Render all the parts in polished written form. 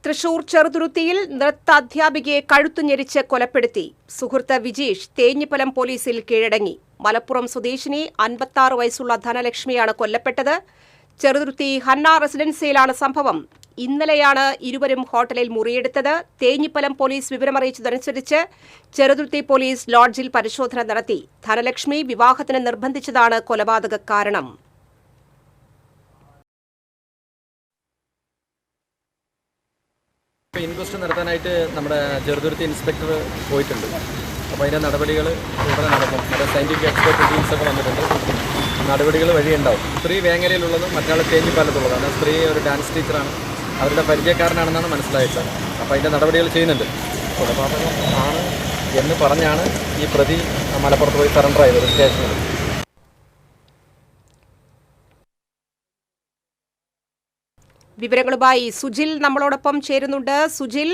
തൃശൂർ ചെറുതുരുത്തിയിൽ നൃത്താധ്യാപികയെ കഴുത്തുഞെരിച്ച് കൊലപ്പെടുത്തി. സുഹൃത്ത് വിജീഷ് തേഞ്ഞിപ്പലം പോലീസിൽ കീഴടങ്ങി. മലപ്പുറം സ്വദേശിനി 56 വയസ്സുള്ള ധനലക്ഷ്മിയാണ് കൊല്ലപ്പെട്ടത്. ചെറുതുരുത്തി ഹന്ന റെസിഡൻസിയിലാണ് സംഭവം. ഇന്നലെയാണ് ഇരുവരും ഹോട്ടലിൽ മുറിയെടുത്തത്. തേഞ്ഞിപ്പലം പോലീസ് വിവരമറിയിച്ചതനുസരിച്ച് ചെറുതുരുത്തി പോലീസ് ലോഡ്ജിൽ പരിശോധന നടത്തി. ധനലക്ഷ്മി വിവാഹത്തിന് നിർബന്ധിച്ചതാണ് കൊലപാതക കാരണം. ഇൻക്വസ്റ്റ് നടത്താനായിട്ട് നമ്മുടെ ചെറുതുരുത്തി ഇൻസ്പെക്ടർ പോയിട്ടുണ്ട്. അപ്പോൾ അതിൻ്റെ നടപടികൾ ഉടനെ നടക്കും. നമ്മുടെ സയൻറ്റിഫിക് എക്സ്പെർട്ട് ടീംസൊക്കെ വന്നിട്ടുണ്ട്. നടപടികൾ വഴിയുണ്ടാവും. സ്ത്രീ വേങ്ങരയിലുള്ളതും മറ്റാൾ തേഞ്ഞിപ്പാലത്തുള്ളതാണ്. സ്ത്രീ ഒരു ഡാൻസ് ടീച്ചറാണ്. അവരുടെ പരിചയക്കാരനാണെന്നാണ് മനസ്സിലായത്. അപ്പോൾ അതിൻ്റെ നടപടികൾ ചെയ്യുന്നുണ്ട്. കൊലപാതകം ആണ് എന്ന് പറഞ്ഞാണ് ഈ പ്രതി മലപ്പുറത്ത് പോയി സറണ്ടർ ആയത് സ്റ്റേഷനിൽ. വിവരങ്ങളുമായി സുജിൽ നമ്മളോടൊപ്പം ചേരുന്നുണ്ട്. സുജിൽ,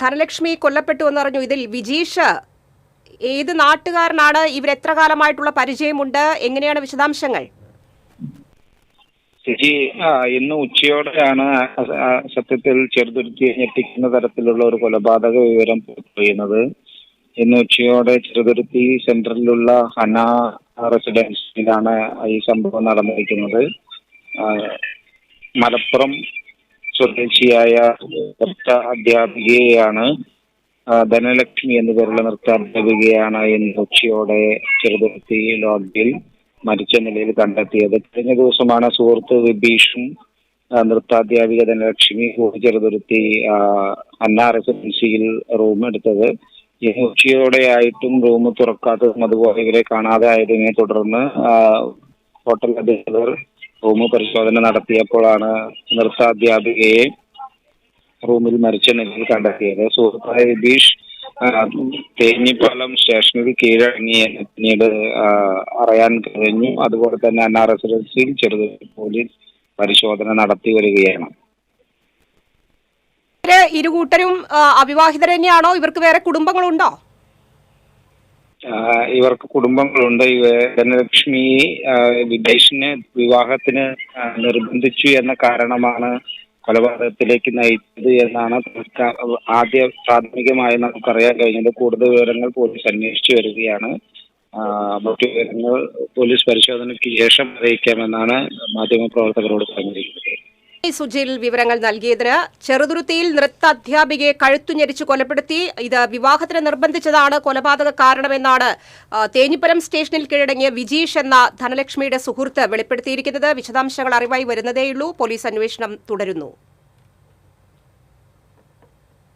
ധനലക്ഷ്മി കൊല്ലപ്പെട്ടു എന്നറിഞ്ഞു. ഇതിൽ വിജീഷ് ഏത് നാട്ടുകാരനാണ്? ഇവരെത്ര കാലമായിട്ടുള്ള പരിചയമുണ്ട്? എങ്ങനെയാണ് വിശദാംശങ്ങൾ? ഇന്ന് ഉച്ചയോടെയാണ് സത്യത്തിൽ ചെറുതുരുത്തി ഞെട്ടിക്കുന്ന തരത്തിലുള്ള ഒരു കൊലപാതക വിവരം പുറത്തുവരുന്നത്. ഇന്ന് ഉച്ചയോടെ ചെറുതുരുത്തി സെന്ററിലുള്ള ഹന റെസിഡൻസിയിലാണ് ഈ സംഭവം നടന്നിരിക്കുന്നത്. മലപ്പുറം സ്വദേശിയായ നൃത്ത അധ്യാപികയാണ് ധനലക്ഷ്മി എന്ന പേരുള്ള നൃത്താധ്യാപികയാണ് ഇന്ന് ഉച്ചയോടെ ചെറുതുരുത്തി ലോഡ്ജിൽ മരിച്ച നിലയിൽ കണ്ടെത്തിയത്. കഴിഞ്ഞ ദിവസമാണ് സുഹൃത്ത് വിഭീഷും നൃത്താധ്യാപിക ധനലക്ഷ്മി ചെറുതുരുത്തി ഹന്ന റെസിഡൻസിയിൽ റൂം എടുത്തത്. ഇന്ന് ഉച്ചയോടെയായിട്ടും റൂം തുറക്കാത്തതും അതുപോലെ ഇവരെ കാണാതെ ആയതിനെ തുടർന്ന് ഹോട്ടൽ അധികൃതർ റൂം പരിശോധന നടത്തിയപ്പോഴാണ് നൃത്താധ്യാപികയെ റൂമിൽ മരിച്ച നിലയിൽ കണ്ടെത്തിയത്. സുഹൃത്തായ വിഭീഷ് തേഞ്ഞിപ്പാലം സ്റ്റേഷനിൽ കീഴടങ്ങിയെന്ന് പിന്നീട് അറിയാൻ കഴിഞ്ഞു. അതുപോലെ തന്നെ ഹന്ന റെസിഡൻസിയിൽ ചെറുതുരുത്തി പോലീസ് പരിശോധന നടത്തി വരികയാണ്. ഇരുകൂട്ടരും അവിവാഹിതർ തന്നെയാണോ? ഇവർക്ക് വേറെ കുടുംബങ്ങളുണ്ടോ? ഇവർക്ക് കുടുംബങ്ങളുണ്ട്. ധനലക്ഷ്മി വിഭീഷിനെ വിവാഹത്തിന് നിർബന്ധിച്ചു എന്ന കാരണമാണ് കൊലപാതകത്തിലേക്ക് നയിച്ചത് എന്നാണ് ആദ്യ പ്രാഥമികമായി നമുക്കറിയാൻ കഴിഞ്ഞത്. കൂടുതൽ വിവരങ്ങൾ പോലീസ് അന്വേഷിച്ചു വരികയാണ്. മറ്റു വിവരങ്ങൾ പോലീസ് പരിശോധനയ്ക്ക് ശേഷം അറിയിക്കാമെന്നാണ് മാധ്യമപ്രവർത്തകരോട് പറഞ്ഞിരിക്കുന്നത്. സുജിൽ വിവരങ്ങൾ നൽകിയതിന്. ചെറുതുരുത്തിയിൽ നൃത്താധ്യാപികയെ കഴുത്തുഞെരിച്ച് കൊലപ്പെടുത്തി. ഇത് വിവാഹത്തിന് നിർബന്ധിച്ചതാണ് കൊലപാതക കാരണമെന്നാണ് തേഞ്ഞിപ്പലം സ്റ്റേഷനിൽ കീഴടങ്ങിയ വിജീഷ് എന്ന ധനലക്ഷ്മിയുടെ സുഹൃത്ത് വെളിപ്പെടുത്തിയിരിക്കുന്നത്. വിശദാംശങ്ങൾ അറിവായി വരുന്നതേയുള്ളൂ. പോലീസ് അന്വേഷണം തുടരുന്നു.